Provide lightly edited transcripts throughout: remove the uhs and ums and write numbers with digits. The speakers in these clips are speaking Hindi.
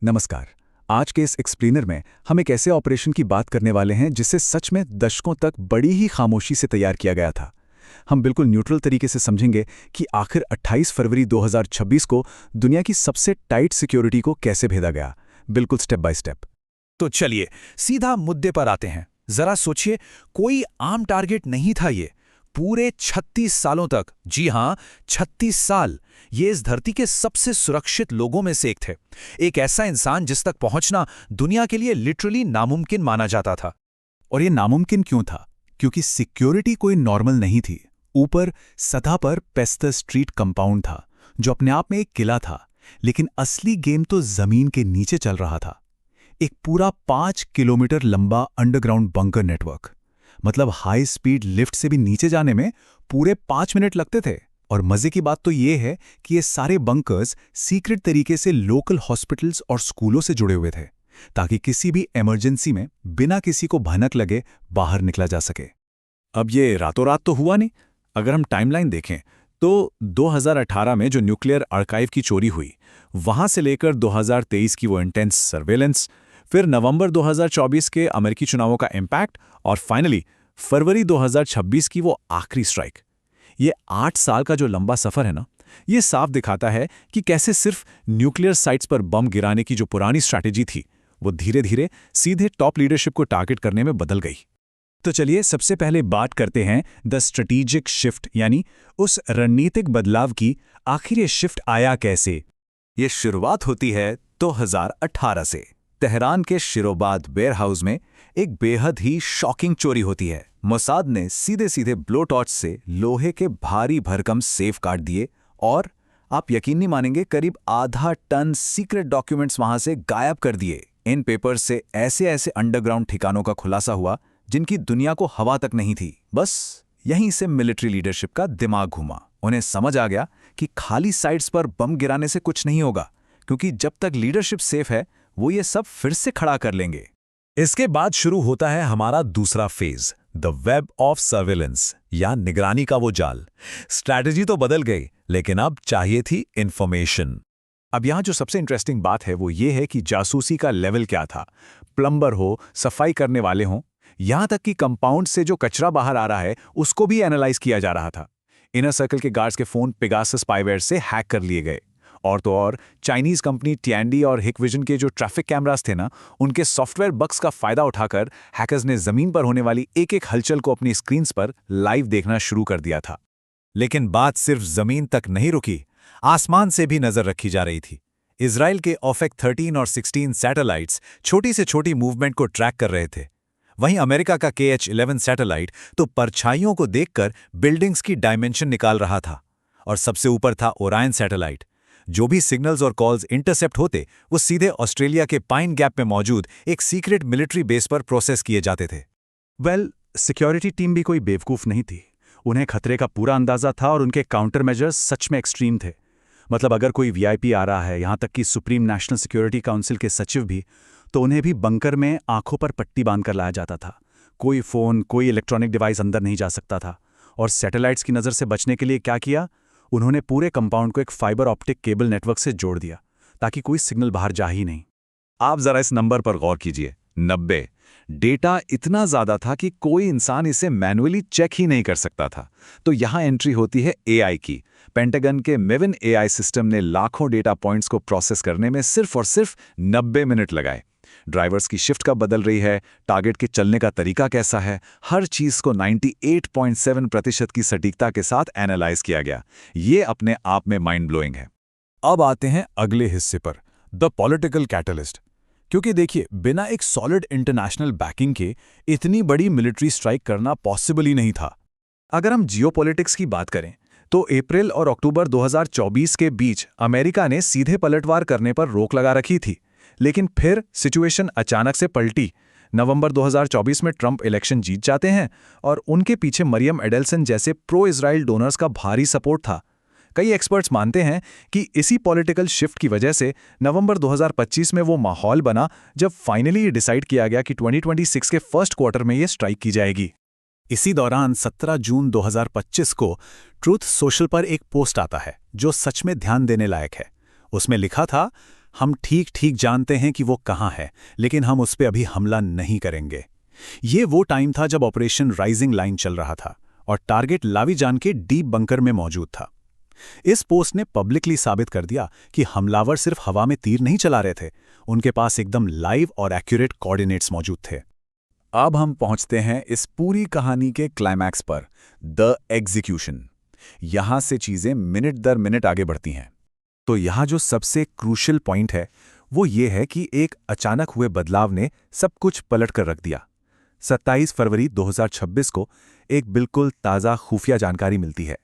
नमस्कार। आज के इस एक्सप्लेनर में हम एक ऐसे ऑपरेशन की बात करने वाले हैं जिसे सच में दशकों तक बड़ी ही खामोशी से तैयार किया गया था। हम बिल्कुल न्यूट्रल तरीके से समझेंगे कि आखिर 28 फरवरी 2026 को दुनिया की सबसे टाइट सिक्योरिटी को कैसे भेदा गया, बिल्कुल स्टेप बाय स्टेप। तो चलिए सीधा मुद्दे पर आते हैं। जरा सोचिए, कोई आम टारगेट नहीं था ये। पूरे 36 सालों तक, जी हां 36 साल, ये इस धरती के सबसे सुरक्षित लोगों में से एक थे। एक ऐसा इंसान जिस तक पहुंचना दुनिया के लिए लिटरली नामुमकिन माना जाता था। और ये नामुमकिन क्यों था? क्योंकि सिक्योरिटी कोई नॉर्मल नहीं थी। ऊपर सतह पर पेस्टर स्ट्रीट कंपाउंड था, जो अपने आप में एक किला था, लेकिन असली गेम तो जमीन के नीचे चल रहा था। एक पूरा 5 किलोमीटर लंबा अंडरग्राउंड बंकर नेटवर्क। मतलब हाई स्पीड लिफ्ट से भी नीचे जाने में पूरे 5 मिनट लगते थे। और मजे की बात तो ये है कि ये सारे बंकर्स सीक्रेट तरीके से लोकल हॉस्पिटल्स और स्कूलों से जुड़े हुए थे, ताकि किसी भी इमरजेंसी में बिना किसी को भनक लगे बाहर निकला जा सके। अब ये रातों रात तो हुआ नहीं। अगर हम टाइमलाइन देखें तो 2018 में जो न्यूक्लियर आर्काइव की चोरी हुई, वहां से लेकर 2023 की वो इंटेंस सर्वेलेंस, फिर नवंबर 2024 के अमेरिकी चुनावों का इम्पैक्ट, और फाइनली फरवरी 2026 की वो आखिरी स्ट्राइक। ये 8 साल का जो लंबा सफर है ना, ये साफ दिखाता है कि कैसे सिर्फ न्यूक्लियर साइट्स पर बम गिराने की जो पुरानी स्ट्रैटेजी थी, वो धीरे धीरे सीधे टॉप लीडरशिप को टारगेट करने में बदल गई। तो चलिए सबसे पहले बात करते हैं द स्ट्रेटेजिक शिफ्ट, यानी उस रणनीतिक बदलाव की। आखिर ये शिफ्ट आया कैसे? ये शुरुआत होती है 2018 से। तेहरान के शिरोबाद वेयरहाउस में एक बेहद ही शॉकिंग चोरी होती है। मोसाद ने सीधे सीधे ब्लो टॉर्च से लोहे के भारी भरकम सेफ काट दिए, और आप यकीन नहीं मानेंगे, करीब आधा टन सीक्रेट डॉक्यूमेंट्स वहां से गायब कर दिए। इन पेपर्स से ऐसे ऐसे अंडरग्राउंड ठिकानों का खुलासा हुआ जिनकी दुनिया को हवा तक नहीं थी। बस यहीं से मिलिट्री लीडरशिप का दिमाग घूमा। उन्हें समझ आ गया कि खाली साइट्स पर बम गिराने से कुछ नहीं होगा, क्योंकि जब तक लीडरशिप सेफ है वो ये सब फिर से खड़ा कर लेंगे। इसके बाद शुरू होता है हमारा दूसरा phase, the web of surveillance, या निगरानी का वो जाल। स्ट्रैटेजी तो बदल गई, लेकिन अब चाहिए थी इंफॉर्मेशन। अब यहाँ जो सबसे इंटरेस्टिंग बात है वो ये है कि जासूसी का लेवल क्या था। प्लम्बर हो, सफाई करने वाले हों, यहाँ तक कि कंपाउंड से जो कचरा बाहर आ रहा है उसको भी एनालाइज किया जा रहा था। इनर सर्कल के गार्ड्स के फोन पेगासस स्पाईवेयर से हैक कर लिए गए। और तो और चाइनीज कंपनी टिएनडी और हिकविजन के जो ट्रैफिक कैमरास थे ना, उनके सॉफ्टवेयर बग्स का फायदा उठाकर हैकर्स ने जमीन पर होने वाली एक एक हलचल को अपनी स्क्रीन्स पर लाइव देखना शुरू कर दिया था। लेकिन बात सिर्फ जमीन तक नहीं रुकी, आसमान से भी नजर रखी जा रही थी। इजराइल के ओफेक 13 और 16 सैटेलाइट्स छोटी से छोटी मूवमेंट को ट्रैक कर रहे थे। वहीं अमेरिका का KH-11 सैटेलाइट तो परछाइयों को देखकर बिल्डिंग्स की डायमेंशन निकाल रहा था। और सबसे ऊपर था ओरायन सैटेलाइट। जो भी सिग्नल्स और कॉल्स इंटरसेप्ट होते, वो सीधे ऑस्ट्रेलिया के पाइन गैप में मौजूद एक सीक्रेट मिलिट्री बेस पर प्रोसेस किए जाते थे। सिक्योरिटी टीम भी कोई बेवकूफ़ नहीं थी। उन्हें खतरे का पूरा अंदाजा था और उनके काउंटर मेजर्स सच में एक्सट्रीम थे। मतलब अगर कोई वीआईपी आ रहा है, यहाँ तक कि सुप्रीम नेशनल सिक्योरिटी काउंसिल के सचिव भी, तो उन्हें भी बंकर में आंखों पर पट्टी बांधकर लाया जाता था। कोई फ़ोन, कोई इलेक्ट्रॉनिक डिवाइस अंदर नहीं जा सकता था। और सैटेलाइट्स की नज़र से बचने के लिए क्या किया? उन्होंने पूरे कंपाउंड को एक फाइबर ऑप्टिक केबल नेटवर्क से जोड़ दिया, ताकि कोई सिग्नल बाहर जा ही नहीं। आप जरा इस नंबर पर गौर कीजिए, 90। डेटा इतना ज्यादा था कि कोई इंसान इसे मैन्युअली चेक ही नहीं कर सकता था। तो यहां एंट्री होती है एआई की। पेंटागन के मेविन एआई सिस्टम ने लाखों डेटा पॉइंट्स को प्रोसेस करने में सिर्फ और सिर्फ 90 मिनट लगाए। ड्राइवर्स की शिफ्ट कब बदल रही है, टारगेट के चलने का तरीका कैसा है, हर चीज को 98.7% की सटीकता के साथ एनालाइज किया गया। ये अपने आप में माइंड ब्लोइंग है। अब आते हैं अगले हिस्से पर, द पॉलिटिकल कैटलिस्ट। क्योंकि देखिए, बिना एक सॉलिड इंटरनेशनल बैकिंग के इतनी बड़ी मिलिट्री स्ट्राइक करना पॉसिबल ही नहीं था। अगर हम जियोपॉलिटिक्स की बात करें तो अप्रैल और अक्टूबर 2024 के बीच अमेरिका ने सीधे पलटवार करने पर रोक लगा रखी थी, लेकिन फिर सिचुएशन अचानक से पलटी। नवंबर 2024 में ट्रंप इलेक्शन जीत जाते हैं और उनके पीछे मरियम एडेल्सन जैसे प्रो इजराइल डोनर्स का भारी सपोर्ट था। कई एक्सपर्ट्स मानते हैं कि इसी पॉलिटिकल शिफ्ट की वजह से नवंबर 2025 में वो माहौल बना जब फाइनली डिसाइड किया गया कि 2026 के फर्स्ट क्वार्टर में ये स्ट्राइक की जाएगी। इसी दौरान 17 जून 2025 को ट्रूथ सोशल पर एक पोस्ट आता है जो सच में ध्यान देने लायक है। उसमें लिखा था, हम ठीक ठीक जानते हैं कि वो कहाँ है, लेकिन हम उस पर अभी हमला नहीं करेंगे। ये वो टाइम था जब ऑपरेशन राइजिंग लाइन चल रहा था और टारगेट लावीजान के डीप बंकर में मौजूद था। इस पोस्ट ने पब्लिकली साबित कर दिया कि हमलावर सिर्फ हवा में तीर नहीं चला रहे थे, उनके पास एकदम लाइव और एक्यूरेट कोऑर्डिनेट्स मौजूद थे। अब हम पहुंचते हैं इस पूरी कहानी के क्लाइमैक्स पर, द एग्जीक्यूशन। यहां से चीजें मिनट दर मिनट आगे बढ़ती हैं। तो यहाँ जो सबसे क्रूशियल पॉइंट है वो ये है कि एक अचानक हुए बदलाव ने सब कुछ पलट कर रख दिया। 27 फरवरी 2026 को एक बिल्कुल ताज़ा खुफिया जानकारी मिलती है।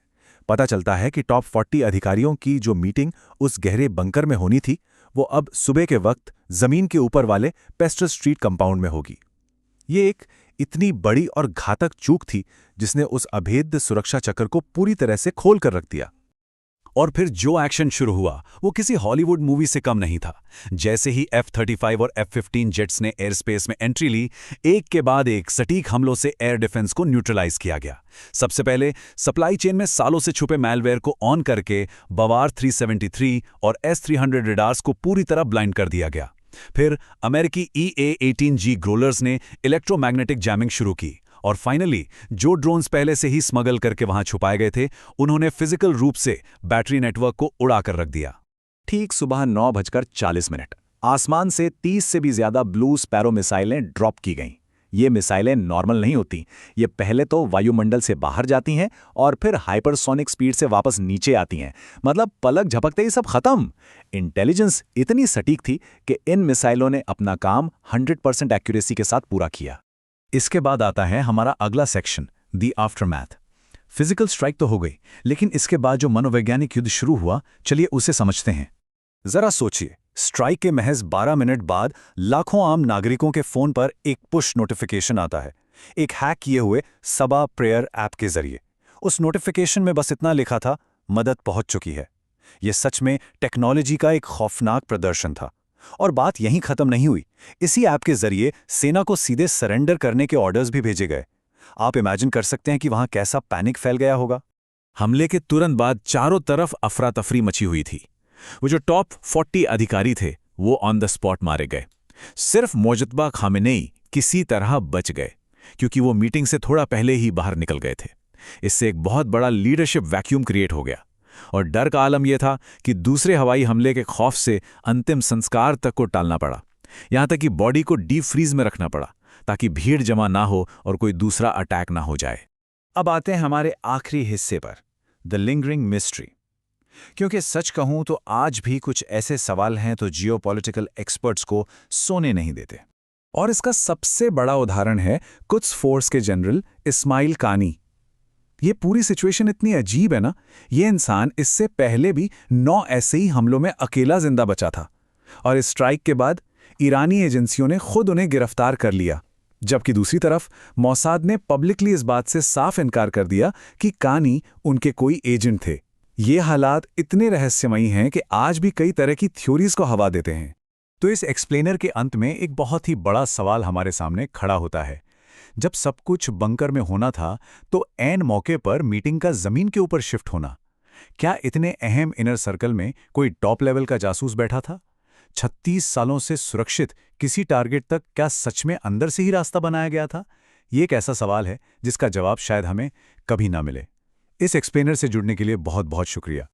पता चलता है कि टॉप 40 अधिकारियों की जो मीटिंग उस गहरे बंकर में होनी थी, वो अब सुबह के वक्त जमीन के ऊपर वाले पेस्टर स्ट्रीट कंपाउंड में होगी। ये एक इतनी बड़ी और घातक चूक थी जिसने उस अभेद्य सुरक्षा चक्र को पूरी तरह से खोल कर रख दिया। और फिर जो एक्शन शुरू हुआ वो किसी हॉलीवुड मूवी से कम नहीं था। जैसे ही F-35 और F-15 जेट्स ने एयर स्पेस में एंट्री ली, एक के बाद एक सटीक हमलों से एयर डिफेंस को न्यूट्रलाइज किया गया। सबसे पहले सप्लाई चेन में सालों से छुपे मैलवेयर को ऑन करके बवार 373 और S-300 रेडार्स को पूरी तरह ब्लाइंड कर दिया गया। फिर अमेरिकी EA-18G ग्रोलर्स ने इलेक्ट्रोमैग्नेटिक जैमिंग शुरू की और फाइनली जो ड्रोन्स पहले से ही स्मगल करके वहां छुपाए गए थे, उन्होंने फिजिकल रूप से बैटरी नेटवर्क को उड़ाकर रख दिया। ठीक सुबह 9:40 आसमान से 30 से भी ज्यादा ब्लू स्पैरो मिसाइलें ड्रॉप की गईं। ये मिसाइलें नॉर्मल नहीं होती। ये पहले तो वायुमंडल से बाहर जाती हैं और फिर हाइपरसोनिक स्पीड से वापस नीचे आती हैं। मतलब पलक झपकते ही सब खत्म। इंटेलिजेंस इतनी सटीक थी कि इन मिसाइलों ने अपना काम 100% एक्यूरेसी के साथ पूरा किया। इसके बाद आता है हमारा अगला section, the aftermath. Physical strike तो हो गई, लेकिन इसके बाद जो मनोवैज्ञानिक युद्ध शुरू हुआ, चलिए उसे समझते हैं। जरा सोचिए, स्ट्राइक के महज 12 मिनट बाद लाखों आम नागरिकों के फोन पर एक पुश नोटिफिकेशन आता है, एक हैक किए हुए सबा प्रेयर ऐप के जरिए। उस नोटिफिकेशन में बस इतना लिखा था, मदद पहुंच चुकी है। यह सच में टेक्नोलॉजी का एक खौफनाक प्रदर्शन था। और बात यहीं खत्म नहीं हुई। इसी ऐप के जरिए सेना को सीधे सरेंडर करने के ऑर्डर्स भी भेजे गए। आप इमेजिन कर सकते हैं कि वहां कैसा पैनिक फैल गया होगा। हमले के तुरंत बाद चारों तरफ अफरा तफरी मची हुई थी। वो जो टॉप 40 अधिकारी थे वो ऑन द स्पॉट मारे गए। सिर्फ मोजतबा खामेनेई किसी तरह बच गए, क्योंकि वो मीटिंग से थोड़ा पहले ही बाहर निकल गए थे। इससे एक बहुत बड़ा लीडरशिप वैक्यूम क्रिएट हो गया और डर का आलम यह था कि दूसरे हवाई हमले के खौफ से अंतिम संस्कार तक को टालना पड़ा। यहां तक कि बॉडी को डीप फ्रीज में रखना पड़ा ताकि भीड़ जमा ना हो और कोई दूसरा अटैक ना हो जाए। अब आते हैं हमारे आखिरी हिस्से पर, द लिंगरिंग मिस्ट्री। क्योंकि सच कहूं तो आज भी कुछ ऐसे सवाल हैं तो जियोपॉलिटिकल एक्सपर्ट्स को सोने नहीं देते। और इसका सबसे बड़ा उदाहरण है कुद्स फोर्स के जनरल इस्माइल कानी। ये पूरी सिचुएशन इतनी अजीब है ना। ये इंसान इससे पहले भी 9 ऐसे ही हमलों में अकेला जिंदा बचा था और इस स्ट्राइक के बाद ईरानी एजेंसियों ने खुद उन्हें गिरफ्तार कर लिया। जबकि दूसरी तरफ मोसाद ने पब्लिकली इस बात से साफ इनकार कर दिया कि कानी उनके कोई एजेंट थे। ये हालात इतने रहस्यमयी हैं कि आज भी कई तरह की थ्योरीज को हवा देते हैं। तो इस एक्सप्लेनर के अंत में एक बहुत ही बड़ा सवाल हमारे सामने खड़ा होता है। जब सब कुछ बंकर में होना था तो ऐन मौके पर मीटिंग का जमीन के ऊपर शिफ्ट होना, क्या इतने अहम इनर सर्कल में कोई टॉप लेवल का जासूस बैठा था? 36 सालों से सुरक्षित किसी टारगेट तक क्या सच में अंदर से ही रास्ता बनाया गया था? ये एक ऐसा सवाल है जिसका जवाब शायद हमें कभी ना मिले। इस एक्सप्लेनर से जुड़ने के लिए बहुत बहुत शुक्रिया।